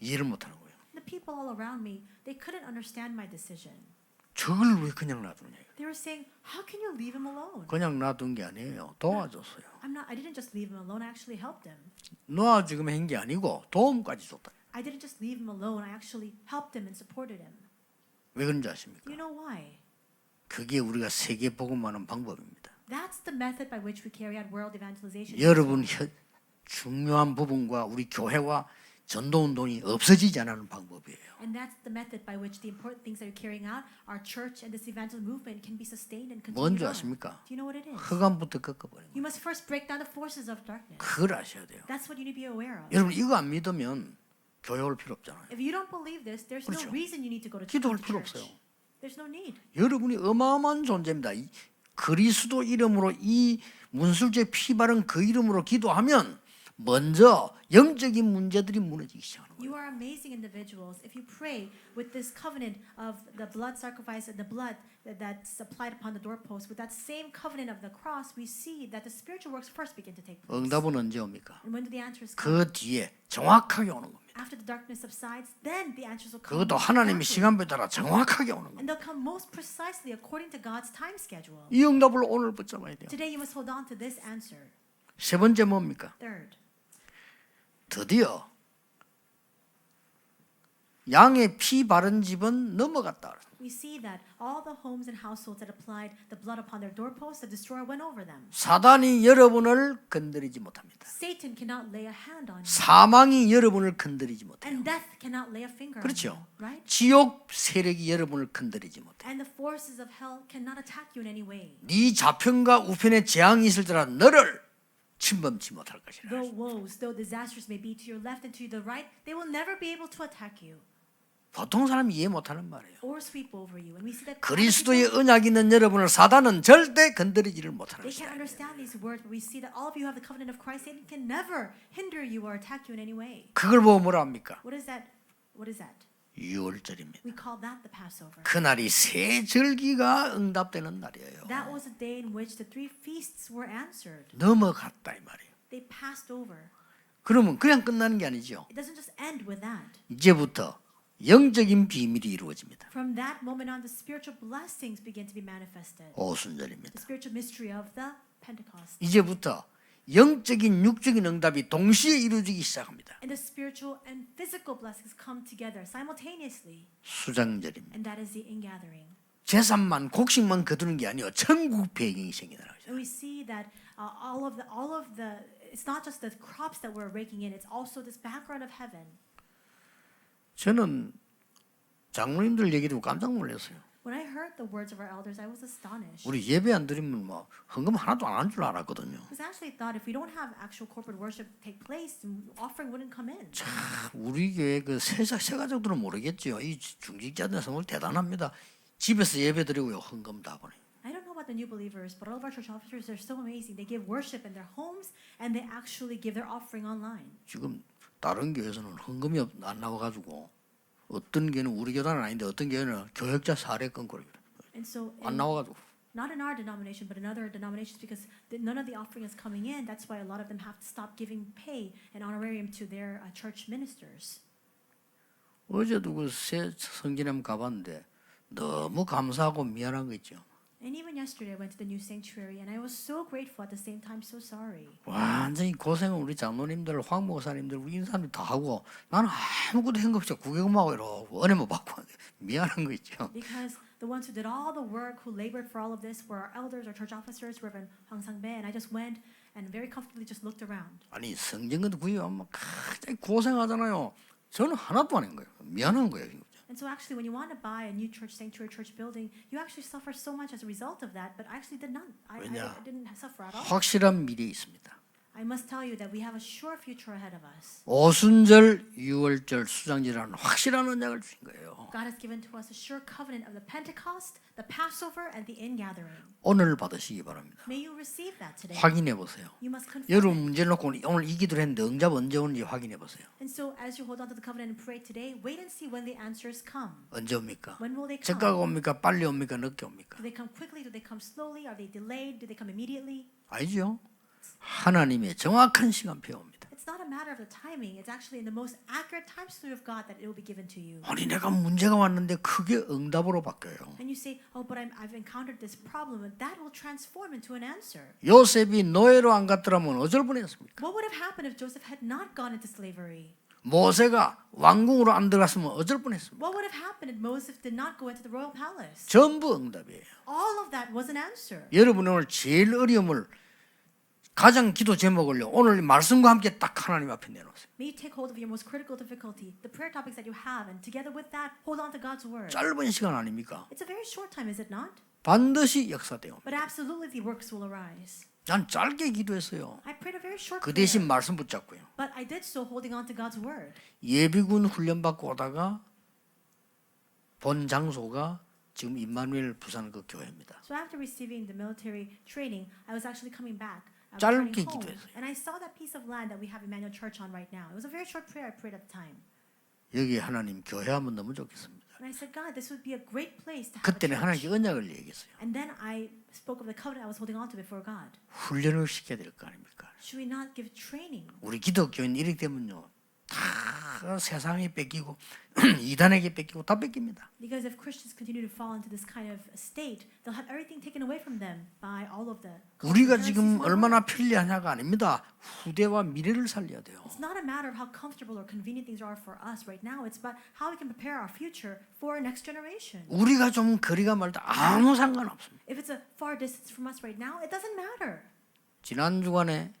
이해를 못하는 거예요. The people all around me, they couldn't understand my decision. 저걸 왜 그냥 놔두냐? They were saying, "How can you leave him alone?" 그냥 놔둔 게 아니에요. 도와줬어요. I didn't just leave him alone. I actually helped him. 놓아주기만 한 게 아니고 도움까지 줬다. I didn't just leave him alone. I actually helped him and supported him. 왜 그런지 아십니까? You know why? 그게 우리가 세계 복음하는 방법입니다. That's the method by which we carry out world evangelization. 여러분 중요한 부분과 우리 교회와 전도 운동이 없어지지 않는 방법이에요. And that's the method by which the important things that you're carrying out, our church and this evangelism movement can be sustained and continued 뭔지 on. 아십니까? Do you know what it is? 흑암부터 꺾어버리는 거예요. You must first break down the forces of darkness. 그걸 아셔야 돼요. That's what you need to be aware of. 여러분 이거 안 믿으면 교회 올 필요 없잖아요. If you don't believe this, there's 그렇죠. no reason you need to go to 기도할 church. 필요 없어요. There's no need. 여러분이 어마어마한 존재입니다. 그리스도 이름으로 이 문술제 피 바른 그 이름으로 기도하면 먼저 영적인 문제들이 무너지기 시작하는 거예요. You are amazing individuals. If you pray with this covenant of the blood sacrifice and the blood that's applied upon the doorpost, with that same covenant of the cross, we see that the spiritual works first begin to take place. 응답은 언제 옵니까? And when do the answers come? 그 뒤에 정확하게 오는 겁니다. After the darkness subsides, then the answers will come. 그것도 하나님의 exactly. 시간표에 따라 정확하게 오는 겁니다. And they'll come most precisely according to God's time schedule. 이 응답을 오늘 붙잡아야 돼요. Today you must hold on to this answer. 세 번째 뭡니까? Third, 드디어 양의 피 바른 집은 넘어갔다. we see that all the homes and households that applied the blood upon their doorposts, the destroyer went over them. 사단이 여러분을 건드리지 못합니다. Satan cannot lay a hand on you. 사망이 여러분을 건드리지 못해요. And death cannot lay a finger 그렇죠. on you, right? 지옥 세력이 여러분을 건드리지 못해요. And the forces of hell cannot attack you in any way. 네 좌편과 우편에 재앙이 있을지라 너를 침범치 못할 것이라. Though woes, though disasters may be to your left and to the right, they will never be able to attack you 보통 사람이 이해 못하는 말이에요. or sweep over you. And we see that 그리스도의 언약이 있는 여러분을 사단은 절대 건드리지를 못하는 they can't 것이다. understand these words, but we see that all of you have the covenant of Christ. Satan can never hinder you or attack you in any way. 그걸 보고 뭐라 합니까? What is that? What is that? 유월절입니다. We call that the Passover. 그날이 세 절기가 응답되는 날이에요. That was the day in which the three feasts were answered. 넘어갔다 이 말이에요. They passed over. 그러면 그냥 끝나는 게 아니죠. It doesn't just end with that. 이제부터 영적인 비밀이 이루어집니다. From that moment on, the spiritual blessings begin to be manifested. 오순절입니다. The spiritual mystery of the Pentecost. 이제부터 영적인 육적인 응답이 동시에 이루어지기 시작합니다. And the spiritual and physical blessings come together simultaneously. 수장절입니다. And that is the ingathering. 재산만 곡식만 거두는 게 아니요 천국 배경이 생기더라고요. And we see that all of the it's not just the crops that we're raking in, it's also this background of heaven. 저는 장로님들 얘기 듣고 깜짝 놀랐어요. When I heard the words of our elders, I was astonished. 우리 예배 안 드리면 뭐 헌금 하나도 안 한 줄 알았거든요. Because I actually thought if we don't have actual corporate worship take place, offering wouldn't come in. 우리 교회 그 세가족들은 모르겠죠. 이 중직자들 정말 대단합니다. 집에서 예배 드리고요 헌금 다 보내. I don't know about the new believers, but all of our church officers are so amazing. They give worship in their homes and they actually give their offering online. 지금 다른 교회에서는 헌금이 안 나와가지고 어떤 교회는 우리 교단은 아닌데 어떤 교회는 교역자 사례 건고를 And so 안 나와가지고 not in our denomination, but in other denominations, because none of the offering is coming in. That's why a lot of them have to stop giving pay and honorarium to their church ministers. 어제도 그 새 성진함 가봤는데 너무 감사하고 미안한 거 있죠. And even yesterday, I went to the new sanctuary, and I was so grateful at the same time, so sorry. 완전히 고생은 우리 장로님들, 황 목사님들, 우리 인사님들 다 하고 나는 아무것도 한 거 없이 구경만 하고 이러고 은혜만 받고 미안한 거 있죠. Because the ones who did all the work, who labored for all of this, were our elders, our church officers, Reverend Hwang Sang-bae, and I just went and very comfortably just looked around. 아니 성경도 구입하면 굉장히 고생하잖아요. 저는 하나도 안 한 거예요. 미안한 거예요. And so actually, when you want to buy a new church sanctuary, church building, you actually suffer so much as a result of that, but I actually did not. I didn't suffer at all. 확실한 미래 있습니다. I must tell you that we have a sure future ahead of us. 오순절, 유월절, 수장절이라는 확실한 언약을 주신 거예요. God has given to us a sure covenant of the Pentecost, the Passover, and the ingathering. 오늘 받으시기 바랍니다. May you receive that today. 확인해 보세요. You must confirm. 여러분 it. 문제를 놓고 오늘 이 기도를 했는데 응답 언제 오는지 확인해 보세요. And so, as you hold on to the covenant and pray today, wait and see when the answers come. 언제 옵니까? When will they come? 즉각 옵니까? 빨리 옵니까? 늦게 옵니까? Do they come quickly? Do they come slowly? Are they delayed? Do they come immediately? 아니죠. 하나님의 정확한 시간표에 옵니다. It's not a matter of the timing. It's actually in the most accurate time slot of God that it will be given to you. 아니 내가 문제가 왔는데 그게 응답으로 바뀌어요. And you say, oh, but I've encountered this problem, and that will transform into an answer. 요셉이 노예로 안 갔더라면 어쩔 뻔했습니까? What would have happened if Joseph had not gone into slavery? 모세가 왕궁으로 안 들어갔으면 어쩔 뻔했습니까? What would have happened if Moses did not go into the royal palace? 전부 응답이에요. All of that was an answer. 여러분 오늘 제일 어려움을 가장 기도 제목을요. 오늘 말씀과 함께 딱 하나님 앞에 내놓으세요. May you take hold of your most critical difficulty, the prayer topics that you have, and together with that, hold on to God's word. 짧은 시간 아닙니까? It's a very short time, is it not? 반드시 역사돼요. But absolutely the works will arise. 난 짧게 기도했어요. I prayed a very short 그 prayer, 대신 말씀 붙잡고요. but I did so holding on to God's word. 예비군 훈련 받고 오다가 본 장소가 지금 임마누엘 부산 그 교회입니다. So after receiving the military training, I was actually coming back. I was 짧게 returning home, 기도했어요. and I saw that piece of land that we have Emmanuel Church on right now. It was a very short prayer I prayed at the time. 여기 하나님 교회하면 너무 좋겠습니다. And I said, God, this would be a great place to have a 그때는 church. 하나님께 언약을 얘기했어요. And then I spoke of the covenant I was holding on to before God. 훈련을 시켜야 될 거 아닙니까? Should we not give training? 우리 기독교인 이렇게 되면요. 다 세상에 뺏기고 이단에게 뺏기고 다 뺏깁니다. Because if Christians continue to fall into this kind of state, they'll have everything taken away from them by all of the 우리가 heresies 지금 in the 얼마나 world. 편리하냐가 아닙니다. 후대와 미래를 살려야 돼요. It's not a matter of how comfortable or convenient things are for us right now. It's about how we can prepare our future for our next generation. 우리가 좀 거리가 멀다 아무 상관없습니다. If it's a far distance from us right now, it doesn't matter. 지난 주간에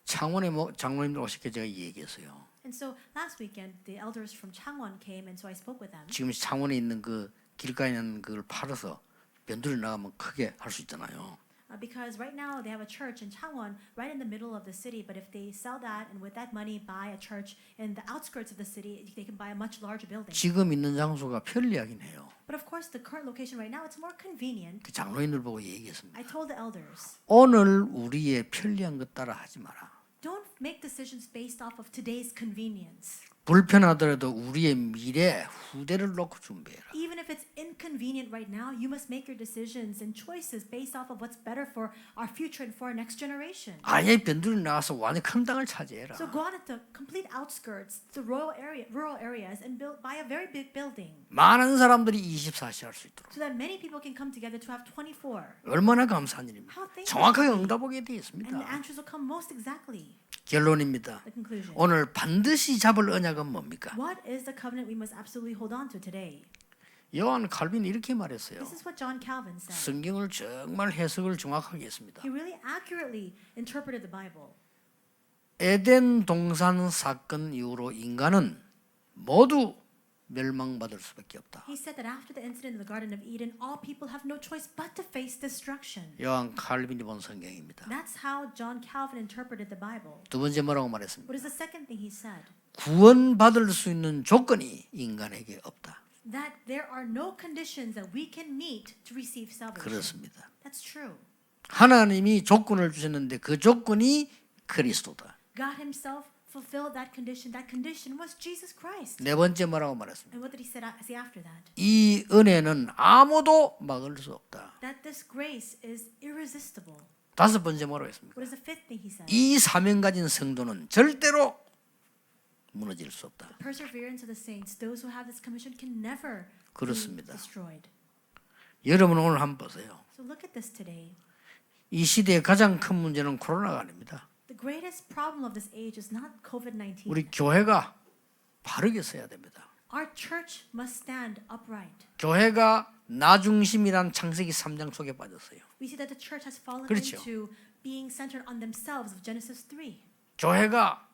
창원에 장로님들 오셨게 제가 얘기했어요. And so last weekend, the elders from Changwon came, and so I spoke with them. 지금 창원에 있는 그 길가에 있는 그걸 팔아서 변두리 나가면 크게 할 수 있잖아요. Because right now they have a church in Changwon, right in the middle of the city. But if they sell that and with that money buy a church in the outskirts of the city, they can buy a much larger building. 지금 있는 장소가 편리하긴 해요. But of course, the current location right now, it's more convenient. 그 장로님들 보고 얘기했습니다. I told the elders, 오늘 우리의 편리한 것 따라 하지 마라. don't make decisions based off of today's convenience. 불편하더라도 우리의 미래 후대를 놓고 준비해라. Even if it's inconvenient right now, you must make your decisions and choices based off of what's better for our future and for our next generation. 아예 변두리 나가서 완전 큰 땅을 차지해라. So go out into complete outskirts, the rural areas, and buy a very big building, 많은 사람들이 24시 할 수 있도록. so that many people can come together to have 24. 얼마나 감사한 일입니까? How thankful. 정확하게 응답 오게 되어 And the 있습니다. answers will come most exactly. 결론입니다. The conclusion. 오늘 반드시 잡을 언약은 뭡니까? What is the covenant we must absolutely hold on to today? 요한 칼빈이 이렇게 말했어요. This is what John Calvin said. 성경을 정말 해석을 정확하게 했습니다. He really accurately interpreted the Bible. 에덴 동산 사건 이후로 인간은 모두 멸망받을 수밖에 없다. He said that after the incident in the Garden of Eden, all people have no choice but to face destruction. 요한 칼빈이 본 성경입니다. That's how John Calvin interpreted the Bible. 두 번째 뭐라고 말했습니까? What is the second thing he said? 구원받을 수 있는 조건이 인간에게 없다. That there are no conditions that we can meet to receive salvation. 그렇습니다. That's true. 하나님이 조건을 주셨는데 그 조건이 그리스도다. God himself fulfilled that condition. That condition was Jesus Christ. 네 번째 뭐라고 말했습니까? And what did he say after that? 이 은혜는 아무도 막을 수 없다. That this grace is irresistible. 다섯 번째 뭐라고 했습니까? What is the fifth thing he said? 이 사명 가진 성도는 절대로 무너질 수 없다. Perseverance of the saints, those who have this commission can never be 그렇습니다. destroyed. 여러분 오늘 한번 보세요. So look at this today. 이 시대의 가장 큰 문제는 코로나가 아닙니다. The greatest problem of this age is not COVID-19. 우리 교회가 바르게 서야 됩니다. Our church must stand upright. 교회가 나 중심이란 창세기 3장 속에 빠졌어요. We see that the church has fallen 그렇죠. into being centered on themselves of Genesis 3. 교회가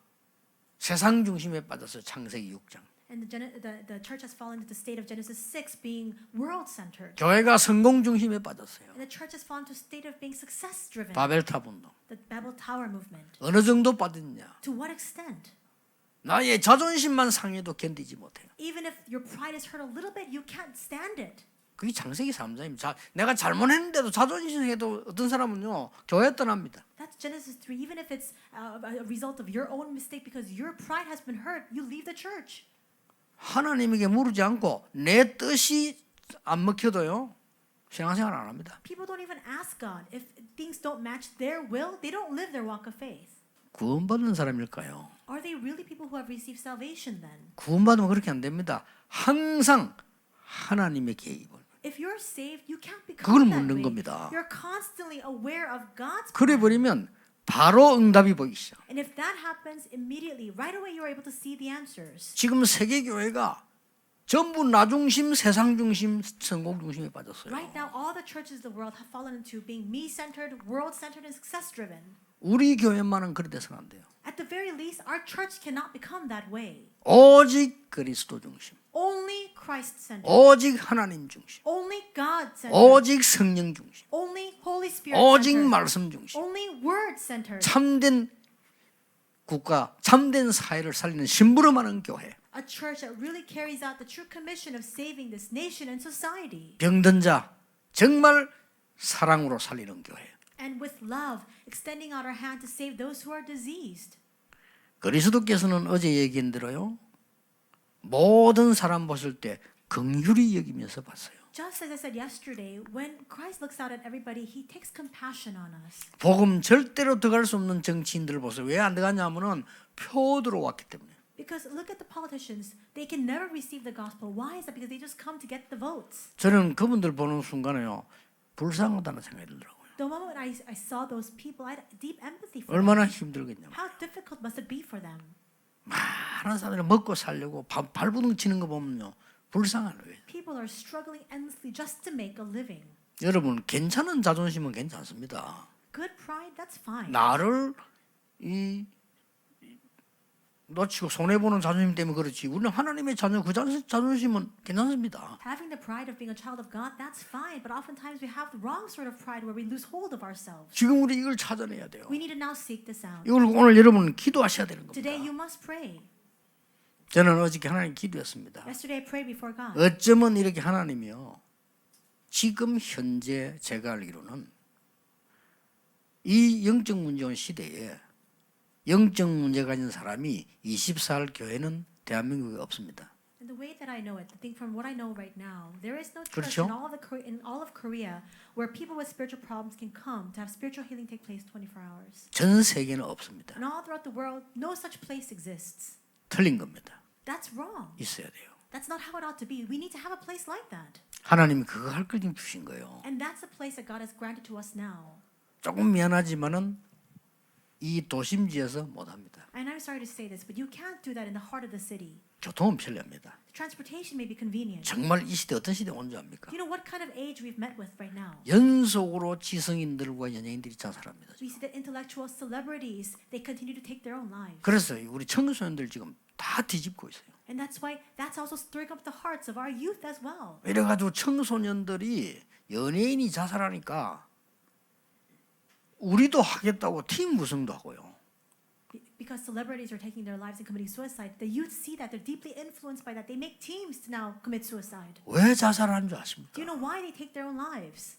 세상 중심에 빠졌어요. 창세기 6장. And the church has fallen into the state of Genesis 6 being world-centered. 교회가 성공 중심에 빠졌어요. And the church has fallen to a state of being success-driven. 바벨탑 운동. The Babel Tower movement. 어느 정도 빠졌냐? To what extent? 나의 자존심만 상해도 견디지 못해요. Even if your pride is hurt a little bit, you can't stand it. 그게 창세기 3장입니다. 내가 잘못했는데도 자존심 상해도 어떤 사람은요 교회 떠납니다. That's Genesis 3. Even if it's a result of your own mistake because your pride has been hurt, you leave the church. 하나님에게 물지 않고 내 뜻이 안 먹혀도요 신앙생활 안 합니다. People don't even ask God. If things don't match their will, they don't live their walk of faith. 구원받는 사람일까요? Are they really people who have received salvation then? 구원받으면 그렇게 안 됩니다. 항상 하나님의 계획을. If you're saved, you can't 그걸 become that 묻는 way. 겁니다. You're constantly aware of God's 그래 plan. 버리면 바로 응답이 보이기 시작. And if that happens immediately, right away you're able to see the answers. 지금 세계 교회가 전부 나 중심, 세상 중심, 성공 중심에 빠졌어요. Right now, all the churches of the world have fallen into being me-centered, world-centered, and success-driven. 우리 교회만은 그래 돼서는 안 돼요. At the very least, our church cannot become that way. 오직 그리스도 중심, Only Christ-centered. 오직 하나님 중심, Only God-centered. 오직 성령 중심, Only Holy 오직 Spirit-centered. 말씀 중심. Only Word-centered. 참된 국가, 참된 사회를 살리는 심부름하는 교회. A church that really carries out the true commission of saving this nation and society. 병든 자 정말 사랑으로 살리는 교회. And with love, extending out our hand to save those who are diseased. 그리스도께서는 어제 얘기한 대로요. 모든 사람 보실 때 긍휼히 여기면서 봤어요. Just as I said yesterday, when Christ looks out at everybody, he takes compassion on us. 복음 절대로 들어갈 수 없는 정치인들 보세요. 왜 안 들어가냐면은 표 들어왔기 때문에. Because look at the politicians. They can never receive the gospel. Why is that? Because they just come to get the votes. 저는 그분들 보는 순간에요. 불쌍하다는 생각이 들더라고요. The moment I saw those people, I had deep empathy for 얼마나 them. 힘들겠냐면. How difficult must it be for them? 많은 사람들이 먹고 살려고 발부둥 치는 거 보면요. 불쌍한 거예요. People are struggling endlessly just to make a living. 여러분 괜찮은 자존심은 괜찮습니다. Good pride, that's fine. 나를 놓치고 손해보는 자존심 때문에 그렇지 우리는 하나님의 자녀 그 자존심은 괜찮습니다. Having the pride of being a child of God, that's fine. But oftentimes we have the wrong sort of pride where we lose hold of ourselves. 지금 우리 이걸 찾아내야 돼요. We need to now seek this out. 이걸 오늘 여러분 기도하셔야 되는 Today 겁니다. you must pray. 저는 어저께 하나님 기도했습니다. Yesterday I prayed before God. 어쩌면 이렇게 하나님이요 지금 현재 제가 알기로는 이 영적 문제 온 시대에 영적 문제 가진 사람이 24일 교회는 대한민국에 없습니다. And the way that I know it, the thing from what I know right now, there is no church 그렇죠? in all of Korea where people with spiritual problems can come to have spiritual healing take place 24 hours. 전 세계는 없습니다. And all throughout the world, no such place exists. 틀린 겁니다. That's wrong. 있어야 돼요. That's not how it ought to be. We need to have a place like that. 하나님이 그거 할 걸 좀 주신 거예요. And that's the place that God has granted to us now. 조금 미안하지만은 이 도심지에서 못합니다. And I'm sorry to say this, but you can't do that in the heart of the city. 교통은 편리합니다. Transportation may be convenient. 정말 이 시대 어떤 시대에 온 줄 압니까? Do you know what kind of age we've met with right now? 연속으로 지성인들과 연예인들이 자살합니다. We see that intellectual celebrities, they continue to take their own lives. 그래서 우리 청소년들 지금 다 뒤집고 있어요. And that's why that's also stirring up the hearts of our youth as well. 이래가지고 청소년들이 연예인이 자살하니까 우리도 하겠다고 팀 구성도 하고요. Because celebrities are taking their lives and committing suicide, the youth see that they're deeply influenced by that. They make teams to now commit suicide. 왜 자살하는 줄 아십니까? Do you know why they take their own lives?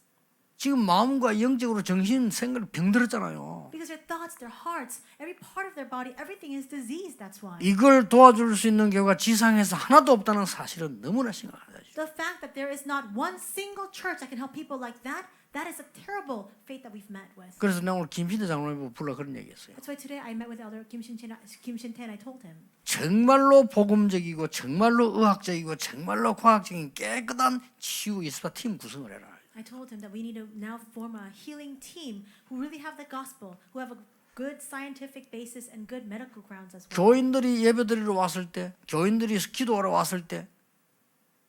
지금 마음과 영적으로 정신 생각 병들었잖아요. Because their thoughts, their hearts, every part of their body, everything is diseased. That's why. 이걸 도와줄 수 있는 교회가 지상에서 하나도 없다는 사실은 너무나 심각하다. The fact that there is not one single church that can help people like that, that is a terrible fate that we've met with. 그래서 내가 오늘 김신태 장로님 불러 그런 얘기했어요. That's why today I met with Elder Kim Shin-tae and I told him, 정말로 복음적이고 정말로 의학적이고 정말로 과학적인 깨끗한 치유 예수와 팀 구성을 해라. I told him that we need to now form a healing team who really have the gospel, who have a good scientific basis and good medical grounds as well. 교인들이 예배드리러 왔을 때, 교인들이 기도하러 왔을 때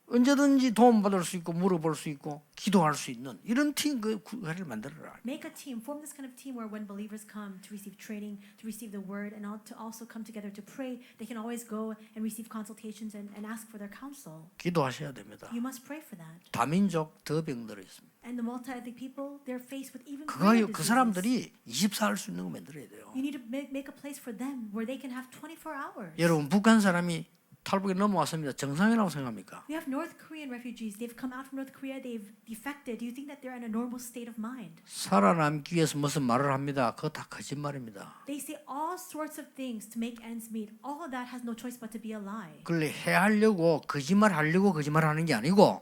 언제든지 도움받을 수 있고 물어볼 수 있고 기도할 수 있는 이런 팀 구회를 만들어라. Make a team, form this kind of team where when believers come to receive training, to receive the word, and to also come together to pray, they can always go and receive consultations and ask for their counsel. 기도하셔야 됩니다. You must pray for that. 다민족 더 병들어 있습니다. And the multi-ethnic people, they're faced with even 그 greater diseases. 사람들이 24할 수 있는 거 만들어야 돼요. You need to make a place for them where they can have 24 hours. 여러분 북한 사람이 탈북에 넘어왔습니다. 정상이라고 생각합니까? We have North Korean refugees. They've come out from North Korea. They've defected. Do you think that they're in a normal state of mind? 살아남기 위해서 무슨 말을 합니다. 그거 다 거짓말입니다. They say all sorts of things to make ends meet. All of that has no choice but to be a lie. 그걸 해하려고 거짓말하려고 거짓말하는 게 아니고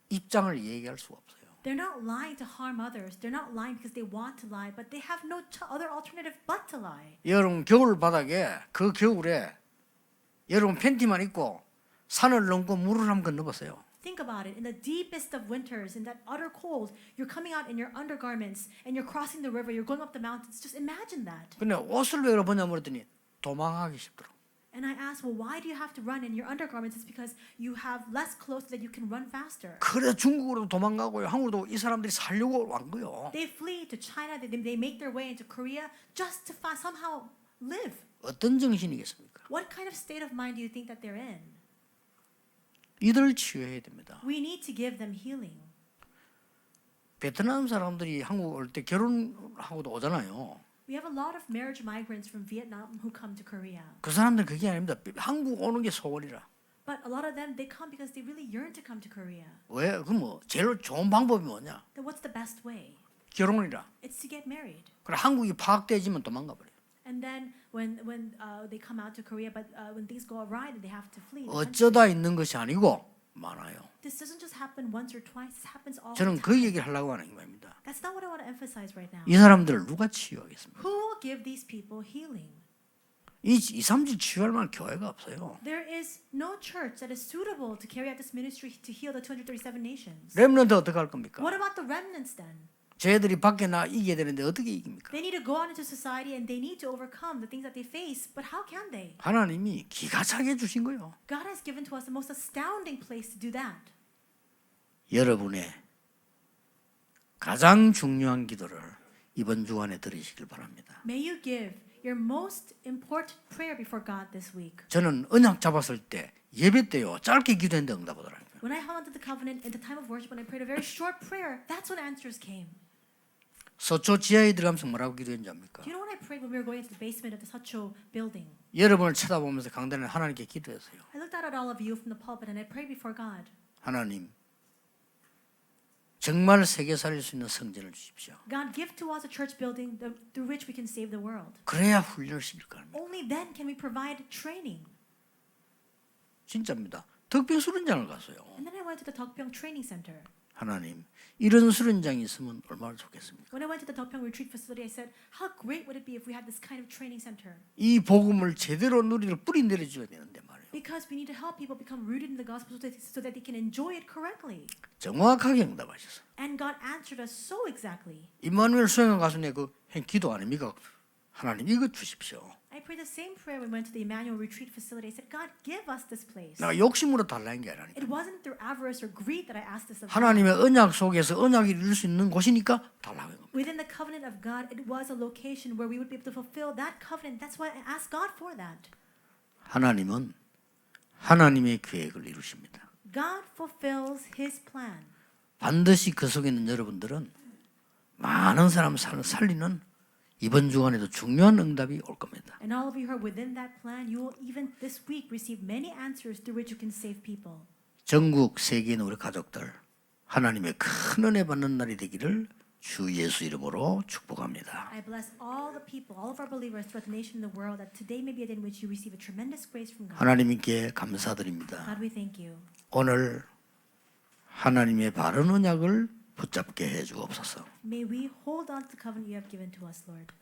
입장을 얘기할 수가 없어요. They're not lying to harm others. They're not lying because they want to lie, but they have no other alternative but to lie. 여러분 겨울 바닥에 그 겨울에 여러분 팬티만 입고 산을 넘고 물을 한번 건너보세요. Think about it. In the deepest of winters, in that utter cold, you're coming out in your undergarments and you're crossing the river. You're going up the mountains. Just imagine that. 근데 옷을 왜 입었냐고 그랬더니 도망하기 쉽더라고. And I asked, well, why do you have to run in your undergarments? It's because you have less clothes so that you can run faster. 그래 중국으로 도망가고요. 한국도 이 사람들이 살려고 온 거요. They flee to China. They make their way into Korea just to somehow live. 어떤 정신이겠습니까? What kind of state of mind do you think that they're in? 이들 치유해야 됩니다. We need to give them healing. 베트남 사람들이 한국 올 때 결혼하고도 오잖아요. We have a lot of marriage migrants from Vietnam who come to Korea. 그 사람들은 그게 아닙니다. 한국 오는 게 소원이라. But a lot of them, they come because they really yearn to come to Korea. 왜? 그럼 뭐 제일 좋은 방법이 뭐냐? Then what's the best way? 결혼이라. It's to get married. 그래 한국이 파악되지면 도망가 버려. And then when they come out to Korea, but when things go awry, then they have to flee. the country. 어쩌다 있는 것이 아니고 많아요. This doesn't just happen once or twice. This happens all the 저는 time. 그 얘기를 하려고 하는 겁니다. That's not what I want to emphasize right now. 이 사람들을 누가 치유하겠습니까? Who will give these people healing? 이 2, 3주 치유할 만한 교회가 없어요. There is no church that is suitable to carry out this ministry to heal the 237 nations. 렘넌트 어떻게 할 겁니까? What about the remnants then? 쟤들이 밖에 나 이겨야 되는데 어떻게 이깁니까? They need to go out into society and they need to overcome the things that they face. But how can they? 하나님이 기가 차게 주신 거예요. God has given to us the most astounding place to do that. 여러분의 가장 중요한 기도를 이번 주간에 드리시길 바랍니다. May you give your most important prayer before God this week. 저는 언약 잡았을 때 예배 때요 짧게 기도했는데 응답 오더라고요. When I held onto the covenant in the time of worship, when I prayed a very short prayer, that's when answers came. 서초 지하에 들어가면서 뭐라고 기도했는지 압니까? Do you know what I prayed when we were going into the basement of the Sacho building? 여러분을 쳐다보면서 강단에 하나님께 기도했어요. I looked out at all of you from the pulpit and I prayed before God. 하나님, 정말 세계 살릴 수 있는 성전을 주십시오. God, give to us a church building through which we can save the world. 그래야 훈련을 시킬 거 아닙니까? Only then can we provide training. 진짜입니다. 덕병 수련장을 갔어요. And then I went to the Tokpyeong Training Center. 하나님, 이런 수련장이 있으면 얼마나 좋겠습니까? When I went to the Tokpyeong Retreat Facility, I said, how great would it be if we had this kind of training center? 이 복음을 제대로 누리를 뿌리 내려줘야 되는데 말이에요. Because we need to help people become rooted in the gospel so that they can enjoy it correctly. 정확하게 응답하셨어요. And God answered us so exactly. 임마누엘 수행원 가수네 그 기도 아닙니까? 하나님 이것 주십시오. I I prayed the same prayer when we went to the Emmanuel Retreat facility. I said, God, give us this place. 내가 욕심으로 달라는 게 아니라 It wasn't through avarice or greed that I asked this of God. 하나님의 언약 속에서 언약을 이룰 수 있는 곳이니까 달라는 겁니다. Within the covenant of God, it was a location where we would be able to fulfill that covenant. That's why I asked God for that. 하나님은 하나님의 계획을 이루십니다. God fulfills His plan. 반드시 그 속에 있는 여러분들은 많은 사람 살리는 이번 주간에도 중요한 응답이 올 겁니다. And all of you who are within that plan, you will even this week receive many answers through which you can save people. 전국 세계에 있는 우리 가족들 하나님의 큰 은혜 받는 날이 되기를 주 예수 이름으로 축복합니다. I bless all the people, all of our believers throughout the nation and the world, that today may be a day in which you receive a tremendous grace from God. 하나님께 감사드립니다. God, we thank you. 오늘 하나님의 바른 언약을 붙잡게 해 주옵소서. May we hold on to the covenant you have given to us, Lord.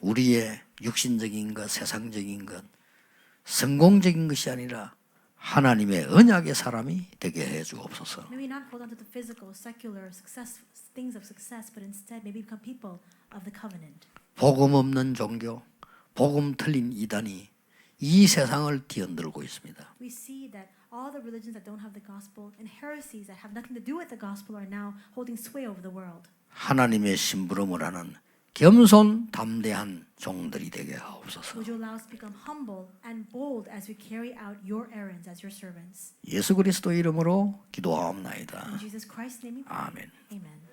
우리의 육신적인 것, 세상적인 것, 성공적인 것이 아니라 하나님의 언약의 사람이 되게 해 주옵소서. May we not hold on to the physical, secular, things of success, but instead may we become people of the covenant. 복음 없는 종교, 복음 틀린 이단이 이 세상을 뒤흔들고 있습니다. We see that all the religions that don't have the gospel and heresies that have nothing to do with the gospel are now holding sway over the world. 하나님의 심부름을 하는 겸손 담대한 종들이 되게 하옵소서. Would you allow us to become humble and bold as we carry out your errands as your servants? 예수 그리스도 이름으로 기도하옵나이다. In Jesus Christ's name we pray. 아멘. Amen.